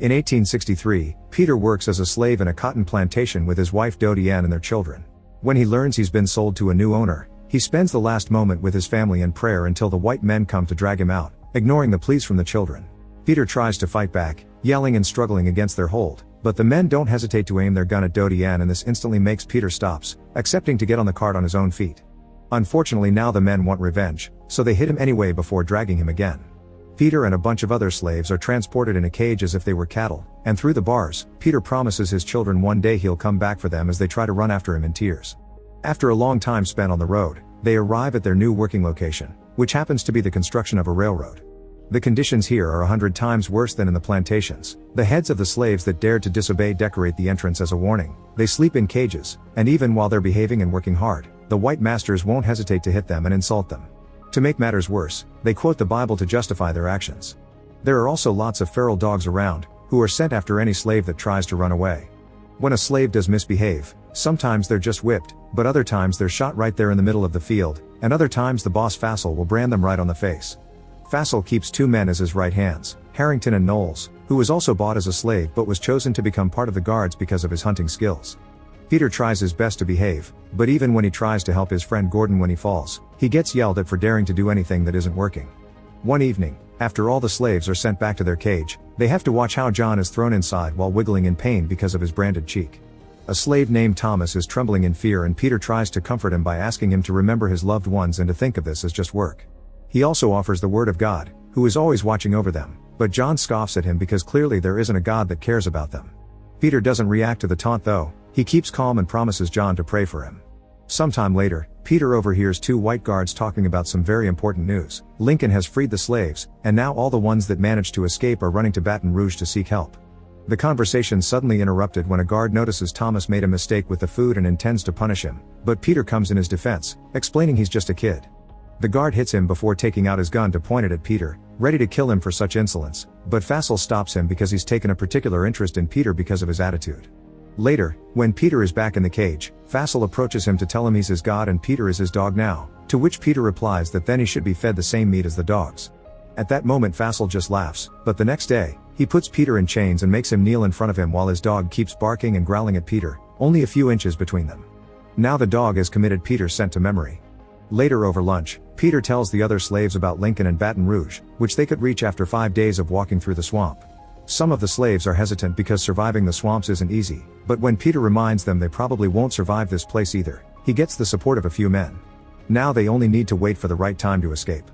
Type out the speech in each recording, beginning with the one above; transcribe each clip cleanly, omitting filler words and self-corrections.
In 1863, Peter works as a slave in a cotton plantation with his wife Dodie Ann and their children. When he learns he's been sold to a new owner, he spends the last moment with his family in prayer until the white men come to drag him out, ignoring the pleas from the children. Peter tries to fight back, yelling and struggling against their hold, but the men don't hesitate to aim their gun at Dodie Ann, and this instantly makes Peter stops, accepting to get on the cart on his own feet. Unfortunately, now the men want revenge, so they hit him anyway before dragging him again. Peter and a bunch of other slaves are transported in a cage as if they were cattle, and through the bars, Peter promises his children one day he'll come back for them as they try to run after him in tears. After a long time spent on the road, they arrive at their new working location, which happens to be the construction of a railroad. The conditions here are 100 times worse than in the plantations. The heads of the slaves that dared to disobey decorate the entrance as a warning. They sleep in cages, and even while they're behaving and working hard, the white masters won't hesitate to hit them and insult them. To make matters worse, they quote the Bible to justify their actions. There are also lots of feral dogs around, who are sent after any slave that tries to run away. When a slave does misbehave, sometimes they're just whipped, but other times they're shot right there in the middle of the field, and other times the boss Fassel will brand them right on the face. Fassel keeps two men as his right hands, Harrington and Knowles, who was also bought as a slave but was chosen to become part of the guards because of his hunting skills. Peter tries his best to behave, but even when he tries to help his friend Gordon when he falls, he gets yelled at for daring to do anything that isn't working. One evening, after all the slaves are sent back to their cage, they have to watch how John is thrown inside while wiggling in pain because of his branded cheek. A slave named Thomas is trembling in fear, and Peter tries to comfort him by asking him to remember his loved ones and to think of this as just work. He also offers the word of God, who is always watching over them, but John scoffs at him because clearly there isn't a God that cares about them. Peter doesn't react to the taunt though. He keeps calm and promises John to pray for him. Sometime later, Peter overhears two white guards talking about some very important news. Lincoln has freed the slaves, and now all the ones that managed to escape are running to Baton Rouge to seek help. The conversation suddenly interrupted when a guard notices Thomas made a mistake with the food and intends to punish him, but Peter comes in his defense, explaining he's just a kid. The guard hits him before taking out his gun to point it at Peter, ready to kill him for such insolence, but Fassel stops him because he's taken a particular interest in Peter because of his attitude. Later, when Peter is back in the cage, Fassel approaches him to tell him he's his god and Peter is his dog now, to which Peter replies that then he should be fed the same meat as the dogs. At that moment Fassel just laughs, but the next day, he puts Peter in chains and makes him kneel in front of him while his dog keeps barking and growling at Peter, only a few inches between them. Now the dog has committed Peter's scent to memory. Later over lunch, Peter tells the other slaves about Lincoln and Baton Rouge, which they could reach after 5 days of walking through the swamp. Some of the slaves are hesitant because surviving the swamps isn't easy, but when Peter reminds them they probably won't survive this place either, he gets the support of a few men. Now they only need to wait for the right time to escape.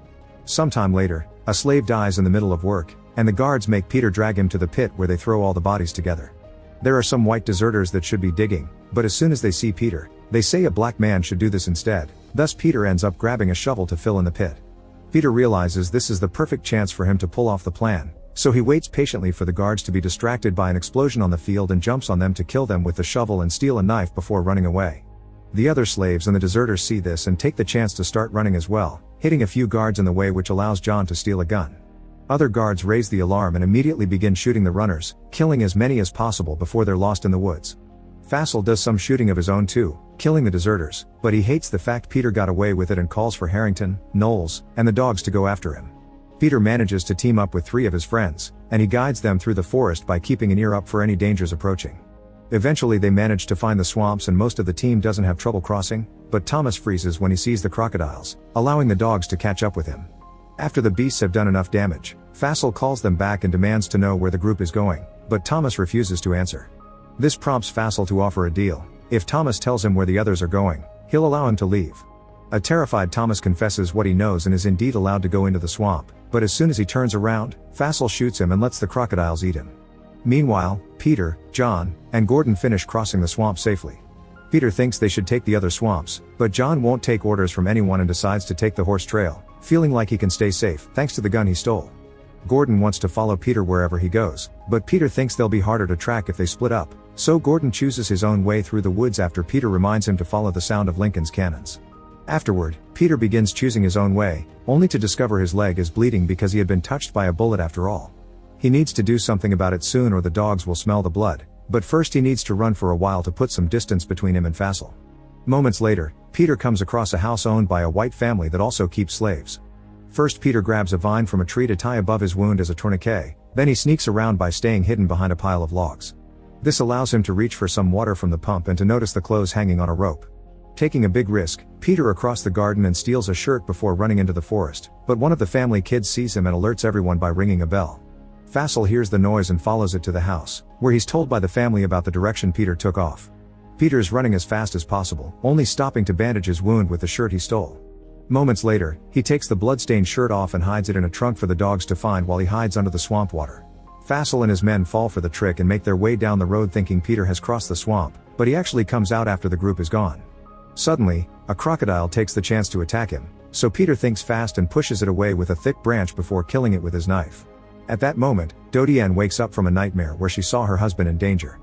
Sometime later, a slave dies in the middle of work, and the guards make Peter drag him to the pit where they throw all the bodies together. There are some white deserters that should be digging, but as soon as they see Peter, they say a black man should do this instead, thus Peter ends up grabbing a shovel to fill in the pit. Peter realizes this is the perfect chance for him to pull off the plan, so he waits patiently for the guards to be distracted by an explosion on the field and jumps on them to kill them with the shovel and steal a knife before running away. The other slaves and the deserters see this and take the chance to start running as well, hitting a few guards in the way which allows John to steal a gun. Other guards raise the alarm and immediately begin shooting the runners, killing as many as possible before they're lost in the woods. Fassel does some shooting of his own too, killing the deserters, but he hates the fact Peter got away with it and calls for Harrington, Knowles, and the dogs to go after him. Peter manages to team up with 3 of his friends, and he guides them through the forest by keeping an ear up for any dangers approaching. Eventually they manage to find the swamps and most of the team doesn't have trouble crossing, but Thomas freezes when he sees the crocodiles, allowing the dogs to catch up with him. After the beasts have done enough damage, Fassel calls them back and demands to know where the group is going, but Thomas refuses to answer. This prompts Fassel to offer a deal. If Thomas tells him where the others are going, he'll allow him to leave. A terrified Thomas confesses what he knows and is indeed allowed to go into the swamp, but as soon as he turns around, Fassel shoots him and lets the crocodiles eat him. Meanwhile, Peter, John, and Gordon finish crossing the swamp safely. Peter thinks they should take the other swamps, but John won't take orders from anyone and decides to take the horse trail, feeling like he can stay safe thanks to the gun he stole. Gordon wants to follow Peter wherever he goes, but Peter thinks they'll be harder to track if they split up, so Gordon chooses his own way through the woods after Peter reminds him to follow the sound of Lincoln's cannons. Afterward, Peter begins choosing his own way, only to discover his leg is bleeding because he had been touched by a bullet after all. He needs to do something about it soon or the dogs will smell the blood, but first he needs to run for a while to put some distance between him and Fassel. Moments later, Peter comes across a house owned by a white family that also keeps slaves. First Peter grabs a vine from a tree to tie above his wound as a tourniquet, Then he sneaks around by staying hidden behind a pile of logs. This allows him to reach for some water from the pump and to notice the clothes hanging on a rope. Taking a big risk, Peter across the garden and steals a shirt before running into the forest, but one of the family kids sees him and alerts everyone by ringing a bell. Fassel hears the noise and follows it to the house, where he's told by the family about the direction Peter took off. Peter's running as fast as possible, only stopping to bandage his wound with the shirt he stole. Moments later, he takes the blood-stained shirt off and hides it in a trunk for the dogs to find while he hides under the swamp water. Fassel and his men fall for the trick and make their way down the road thinking Peter has crossed the swamp, but he actually comes out after the group is gone. Suddenly, a crocodile takes the chance to attack him, so Peter thinks fast and pushes it away with a thick branch before killing it with his knife. At that moment, Dodiane wakes up from a nightmare where she saw her husband in danger.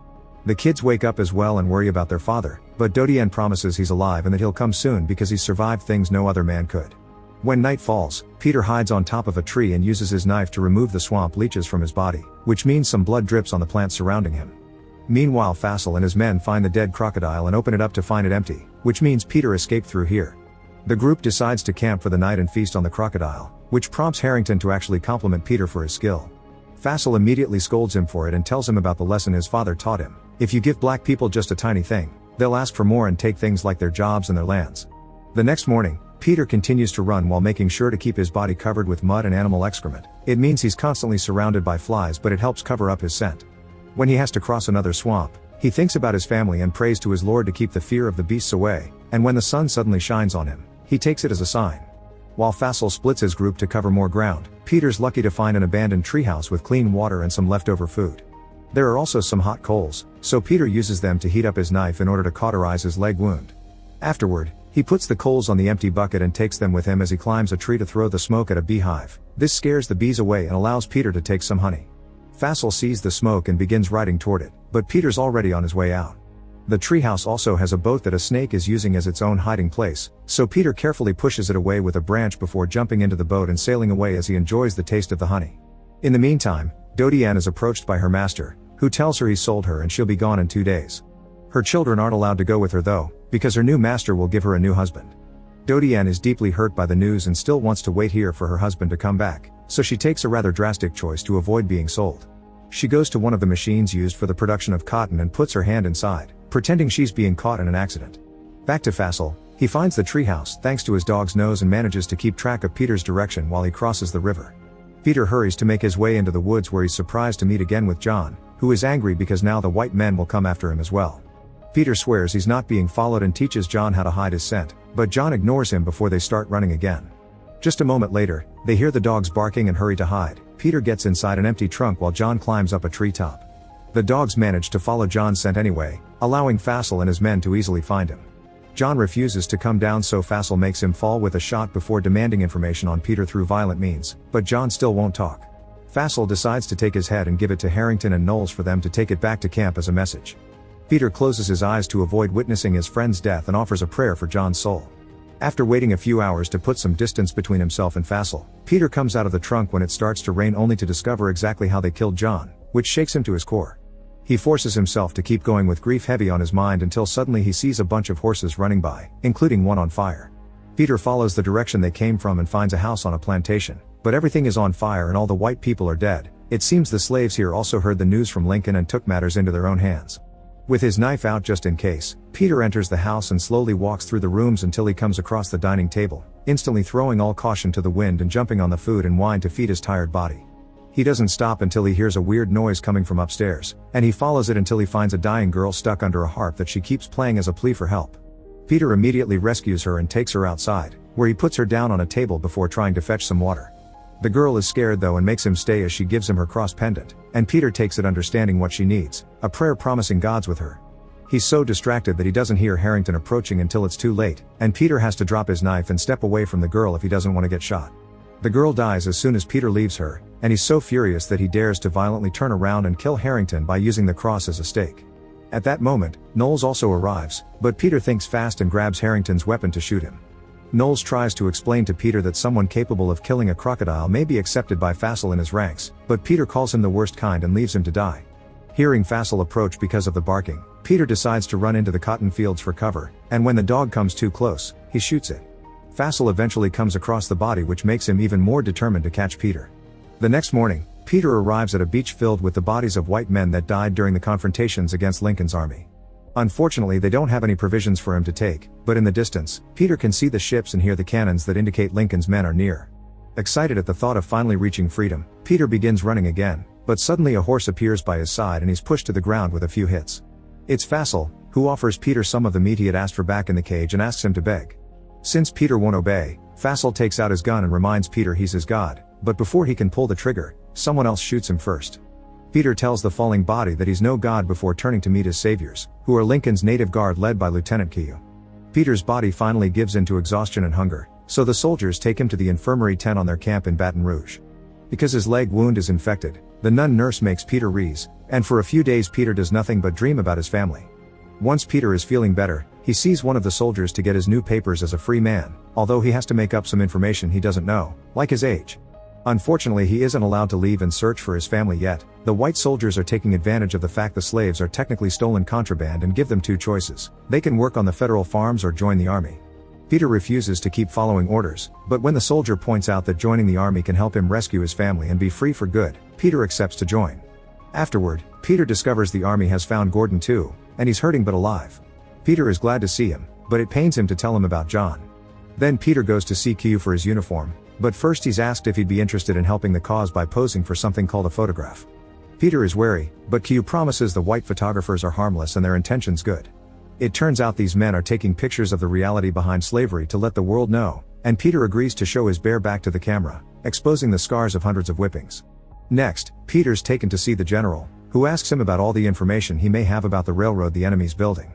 The kids wake up as well and worry about their father, but Dodiane promises he's alive and that he'll come soon because he's survived things no other man could. When night falls, Peter hides on top of a tree and uses his knife to remove the swamp leeches from his body, which means some blood drips on the plants surrounding him. Meanwhile, Fassel and his men find the dead crocodile and open it up to find it empty, which means Peter escaped through here. The group decides to camp for the night and feast on the crocodile, which prompts Harrington to actually compliment Peter for his skill. Fassel immediately scolds him for it and tells him about the lesson his father taught him. If you give black people just a tiny thing, they'll ask for more and take things like their jobs and their lands. The next morning, Peter continues to run while making sure to keep his body covered with mud and animal excrement. It means he's constantly surrounded by flies, but it helps cover up his scent. When he has to cross another swamp, he thinks about his family and prays to his Lord to keep the fear of the beasts away, and when the sun suddenly shines on him, he takes it as a sign. While Fassel splits his group to cover more ground, Peter's lucky to find an abandoned treehouse with clean water and some leftover food. There are also some hot coals, so Peter uses them to heat up his knife in order to cauterize his leg wound. Afterward, he puts the coals on the empty bucket and takes them with him as he climbs a tree to throw the smoke at a beehive. This scares the bees away and allows Peter to take some honey. Fassel sees the smoke and begins riding toward it, but Peter's already on his way out. The treehouse also has a boat that a snake is using as its own hiding place, so Peter carefully pushes it away with a branch before jumping into the boat and sailing away as he enjoys the taste of the honey. In the meantime, Dodiane is approached by her master, who tells her he sold her and she'll be gone in 2 days. Her children aren't allowed to go with her though, because her new master will give her a new husband. Dodiane is deeply hurt by the news and still wants to wait here for her husband to come back, so she takes a rather drastic choice to avoid being sold. She goes to one of the machines used for the production of cotton and puts her hand inside, pretending she's being caught in an accident. Back to Fassel, he finds the treehouse thanks to his dog's nose and manages to keep track of Peter's direction while he crosses the river. Peter hurries to make his way into the woods where he's surprised to meet again with John, who is angry because now the white men will come after him as well. Peter swears he's not being followed and teaches John how to hide his scent, but John ignores him before they start running again. Just a moment later, they hear the dogs barking and hurry to hide. Peter gets inside an empty trunk while John climbs up a treetop. The dogs manage to follow John's scent anyway, allowing Fassel and his men to easily find him. John refuses to come down, so Fassel makes him fall with a shot before demanding information on Peter through violent means, but John still won't talk. Fassel decides to take his head and give it to Harrington and Knowles for them to take it back to camp as a message. Peter closes his eyes to avoid witnessing his friend's death and offers a prayer for John's soul. After waiting a few hours to put some distance between himself and Fassel, Peter comes out of the trunk when it starts to rain, only to discover exactly how they killed John, which shakes him to his core. He forces himself to keep going with grief heavy on his mind until suddenly he sees a bunch of horses running by, including one on fire. Peter follows the direction they came from and finds a house on a plantation, but everything is on fire and all the white people are dead. It seems the slaves here also heard the news from Lincoln and took matters into their own hands. With his knife out just in case, Peter enters the house and slowly walks through the rooms until he comes across the dining table, instantly throwing all caution to the wind and jumping on the food and wine to feed his tired body. He doesn't stop until he hears a weird noise coming from upstairs, and he follows it until he finds a dying girl stuck under a harp that she keeps playing as a plea for help. Peter immediately rescues her and takes her outside, where he puts her down on a table before trying to fetch some water. The girl is scared though and makes him stay as she gives him her cross pendant, and Peter takes it, understanding what she needs, a prayer promising gods with her. He's so distracted that he doesn't hear Harrington approaching until it's too late, and Peter has to drop his knife and step away from the girl if he doesn't want to get shot. The girl dies as soon as Peter leaves her, and he's so furious that he dares to violently turn around and kill Harrington by using the cross as a stake. At that moment, Knowles also arrives, but Peter thinks fast and grabs Harrington's weapon to shoot him. Knowles tries to explain to Peter that someone capable of killing a crocodile may be accepted by Fassel in his ranks, but Peter calls him the worst kind and leaves him to die. Hearing Fassel approach because of the barking, Peter decides to run into the cotton fields for cover, and when the dog comes too close, he shoots it. Fassel eventually comes across the body, which makes him even more determined to catch Peter. The next morning, Peter arrives at a beach filled with the bodies of white men that died during the confrontations against Lincoln's army. Unfortunately, they don't have any provisions for him to take, but in the distance, Peter can see the ships and hear the cannons that indicate Lincoln's men are near. Excited at the thought of finally reaching freedom, Peter begins running again, but suddenly a horse appears by his side and he's pushed to the ground with a few hits. It's Fassel, who offers Peter some of the meat he had asked for back in the cage and asks him to beg. Since Peter won't obey, Fassel takes out his gun and reminds Peter he's his god, but before he can pull the trigger, someone else shoots him first. Peter tells the falling body that he's no god before turning to meet his saviors, who are Lincoln's native guard led by Lieutenant Keogh. Peter's body finally gives in to exhaustion and hunger, so the soldiers take him to the infirmary tent on their camp in Baton Rouge. Because his leg wound is infected, the nun nurse makes Peter wheeze, and for a few days Peter does nothing but dream about his family. Once Peter is feeling better, he sees one of the soldiers to get his new papers as a free man, although he has to make up some information he doesn't know, like his age. Unfortunately, he isn't allowed to leave and search for his family yet. The white soldiers are taking advantage of the fact the slaves are technically stolen contraband and give them two choices. They can work on the federal farms or join the army. Peter refuses to keep following orders, but when the soldier points out that joining the army can help him rescue his family and be free for good, Peter accepts to join. Afterward, Peter discovers the army has found Gordon too, and he's hurting but alive. Peter is glad to see him, but it pains him to tell him about John. Then Peter goes to see Keogh for his uniform, but first he's asked if he'd be interested in helping the cause by posing for something called a photograph. Peter is wary, but Keogh promises the white photographers are harmless and their intentions good. It turns out these men are taking pictures of the reality behind slavery to let the world know, and Peter agrees to show his bare back to the camera, exposing the scars of hundreds of whippings. Next, Peter's taken to see the general, who asks him about all the information he may have about the railroad the enemy's building.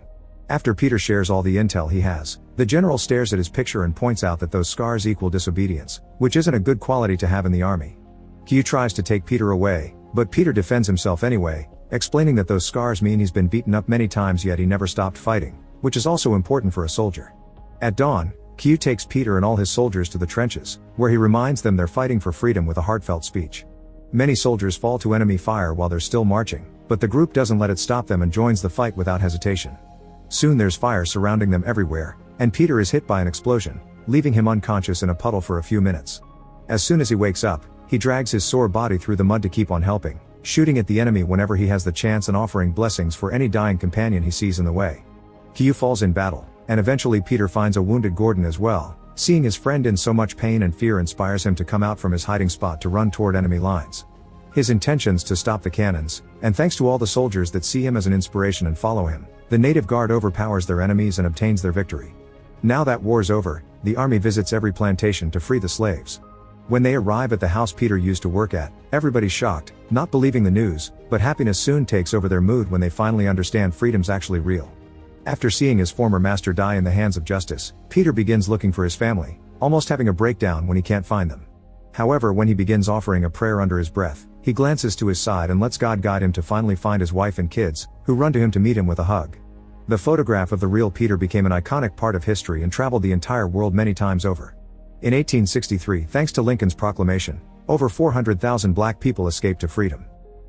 After Peter shares all the intel he has, the general stares at his picture and points out that those scars equal disobedience, which isn't a good quality to have in the army. Keogh tries to take Peter away, but Peter defends himself anyway, explaining that those scars mean he's been beaten up many times yet he never stopped fighting, which is also important for a soldier. At dawn, Keogh takes Peter and all his soldiers to the trenches, where he reminds them they're fighting for freedom with a heartfelt speech. Many soldiers fall to enemy fire while they're still marching, but the group doesn't let it stop them and joins the fight without hesitation. Soon there's fire surrounding them everywhere, and Peter is hit by an explosion, leaving him unconscious in a puddle for a few minutes. As soon as he wakes up, he drags his sore body through the mud to keep on helping, shooting at the enemy whenever he has the chance and offering blessings for any dying companion he sees in the way. Keogh falls in battle, and eventually Peter finds a wounded Gordon as well. Seeing his friend in so much pain and fear inspires him to come out from his hiding spot to run toward enemy lines. His intentions to stop the cannons, and thanks to all the soldiers that see him as an inspiration and follow him, the native guard overpowers their enemies and obtains their victory. Now that war's over, the army visits every plantation to free the slaves. When they arrive at the house Peter used to work at, everybody's shocked, not believing the news, but happiness soon takes over their mood when they finally understand freedom's actually real. After seeing his former master die in the hands of justice, Peter begins looking for his family, almost having a breakdown when he can't find them. However, when he begins offering a prayer under his breath, he glances to his side and lets God guide him to finally find his wife and kids, who run to him to meet him with a hug. The photograph of the real Peter became an iconic part of history and traveled the entire world many times over. In 1863, thanks to Lincoln's proclamation, over 400,000 black people escaped to freedom.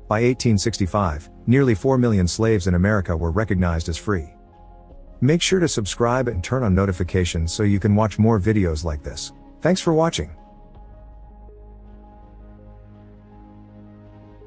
By 1865, nearly 4 million slaves in America were recognized as free. Make sure to subscribe and turn on notifications so you can watch more videos like this. Thanks for watching.